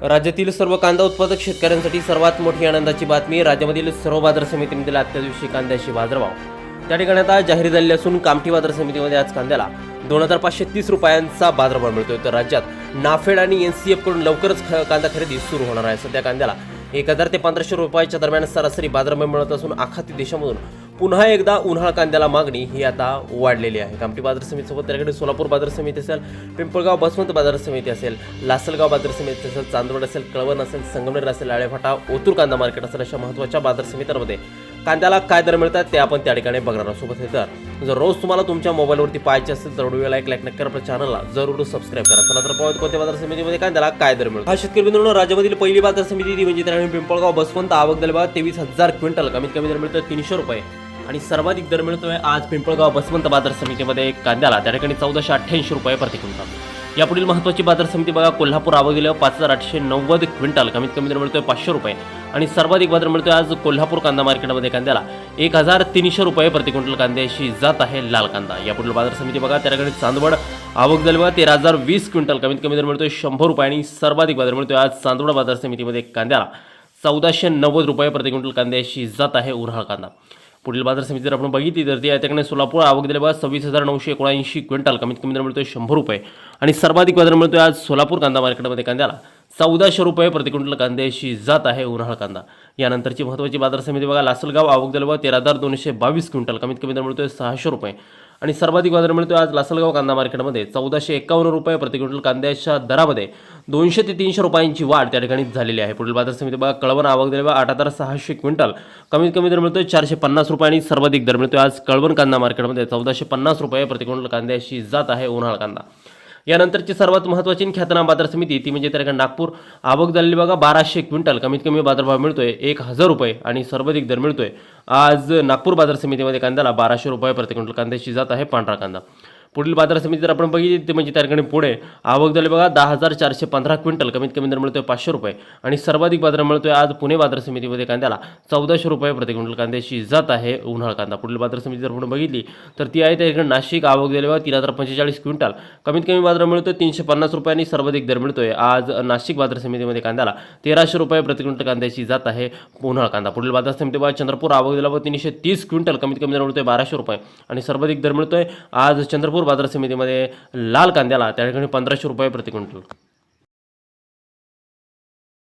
राज्यातील सर्व कांदा उत्पादक शेतकऱ्यांसाठी सर्वात मोठी आनंदाची बातमी. राज्यामधील सर्व बाजार समितीमधील आजच्या दिवशी कांद्याचे बाजारभाव त्या ठिकाणी आता जाहीर झालेले असून कामठी बाजार समितीमध्ये आज कांद्याला 2530 रुपयांचा बाजारभाव मिळतोय. तर राज्यात नाफेड आणि NCF कडून लवकरच कांदा खरेदी सुरू होणार आहे. सध्या कांद्याला 1000 ते 1500 रुपयाच्या दरम्यान सरासरी बाजारभाव मिळत असून आखाती देशामधून पुन्हा एकदा उन्हाळ कांद्याला मागणी ही आता वाढलेली आहे. कामठी बाजार समितीसोबत त्याकडे सोलापूर बाजार समिती असेल, पिंपळगाव बसवंत बाजार समिती असेल, लासलगाव बाजार समिती असेल, चांदवड असेल, कळवण असेल, संगमनेर असेल, आळेफाटा, ओतूर कांदा मार्केट असेल अशा महत्त्वाच्या बाजार समित्यांमध्ये कांद्याला काय दर मिळतात ते आपण त्या ठिकाणी बघणार आहोत. सोबत हे तर जर रोज तुम्हाला तुमच्या मोबाईलवरती पाहायचे असेल तर व्हिडिओला एक लाईक नक्की आपल्या चॅनलला जरूर सबस्क्राईब करा. चला तर पाहूया कोणत्या बाजार समितीमध्ये कांद्याला काय दर मिळतो. हा शेतकरी मित्रांनो, राज्यामधील पहिली बाजार समिती ती म्हणजे त्याने पिंपळगाव बसवंत. आवक दर 23,000 क्विंटल. कमीत कमी दर मिळतो 300 रुपये आणि सर्वाधिक दर मिळतोय आज पिंपळगाव बसवंत बाजार समितीमध्ये कांद्याला त्या ठिकाणी 1488 रुपये प्रति क्विंटल. यापुढील महत्त्वाची बाजार समिती बघा, कोल्हापूर. आवक दिलं 5890 क्विंटल. कमीत कमी दर मिळतोय 500 रुपये आणि सर्वाधिक बाजार मिळतोय आज कोल्हापूर कांदा मार्केटमध्ये कांद्याला 1300 रुपये प्रति क्विंटल कांद्याशी जात आहे लाल कांदा. यापुढील बाजार समिती बघा, त्या ठिकाणी चांदवड. आवक झाली बघा 13,020 क्विंटल. कमीत कमी दर मिळतोय 100 रुपये आणि सर्वाधिक बाजार मिळतोय आज चांदवड बाजार समितीमध्ये कांद्याला 1490 रुपये प्रति क्विंटल कांद्याशी जात आहे उन्हाळ कांदा. पुढील बाजार समिती जर आपण बघितली तर ती त्याकडे सोलापूर. आवक दिली बघा 26,979 क्विंटल. कमीत कमी दर मिळतोय 100 रुपये आणि सर्वाधिक बाजार मिळतोय आज सोलापूर कांदा मार्केटमध्ये कांद्याला 1400 रुपये प्रति क्विंटल कांद्याशी जात आहे उन्हाळ कांदा. यानंतरची महत्त्वाची बाजार समिती बघा, लासलगाव. आवक दिली बघा 13,222 क्विंटल. कमीत कमी दर मिळतोय 600 रुपये आणि सर्वाधिक बाजार मिळतोय आज लासलगाव कांदा मार्केटमध्ये 1451 रुपये प्रति क्विंटल कांद्याच्या दरामध्ये 200 ते 300 रुपयांची वाढ त्या ठिकाणी झालेली आहे. पुढील बाजार समिती बघा, कळवण. आवक दिली बघा 8,600 क्विंटल. कमीत कमी दर मिळतोय 450 रुपये आणि सर्वाधिक दर मिळतोय आज कळवण कांदा मार्केटमध्ये 1450 रुपये प्रति क्विंटल कांद्याशी जात आहे उन्हाळ कांदा. यानंतरची सर्वात महत्त्वाची ख्यातनाम बाजार समिती ती म्हणजे त्या ठिकाणी नागपूर. आवक झालेली बघा 1200 क्विंटल. कमीत कमी बाजारभाव मिळतोय 1000 रुपये आणि सर्वाधिक दर मिळतोय आज नागपूर बाजार समितीमध्ये कांद्याला 1200 रुपये प्रति क्विंटल कांद्याशी जात आहे पांढरा कांदा. पुढील बाजार समिती जर आपण बघितली ते म्हणजे त्या ठिकाणी पुणे. आवक झाली बघा 10,415 क्विंटल. कमीत कमी दर मिळतोय 500 रुपये आणि सर्वाधिक बाजार मिळतोय आज पुणे बाजार समितीमध्ये कांद्याला 1400 रुपये प्रति क्विंटल कांद्याशी जात आहे उन्हाळ कांदा. पुढील बाजार समिती जर आपण बघितली तर ती आहे त्या ठिकाणी नाशिक. आवक झाली बघा 3045 क्विंटल. कमीत कमी बाजार मिळतोय 350 रुपये आणि सर्वाधिक दर मिळतोय आज नाशिक बाजार समितीमध्ये कांद्याला 1300 रुपये प्रति क्विंटल कांद्याशी जात आहे उन्हाळ कांदा. पुढील बाजार समिती बघा, चंद्रपूर. आवक झाली बघा 330 क्विंटल. कमीत कमी दर मिळतोय 1200 रुपये आणि सर्वाधिक दर मिळतोय आज चंद्रपूर बाजार समितीमध्ये लाल कांद्याला त्या ठिकाणी 1500 रुपये प्रति क्विंटल.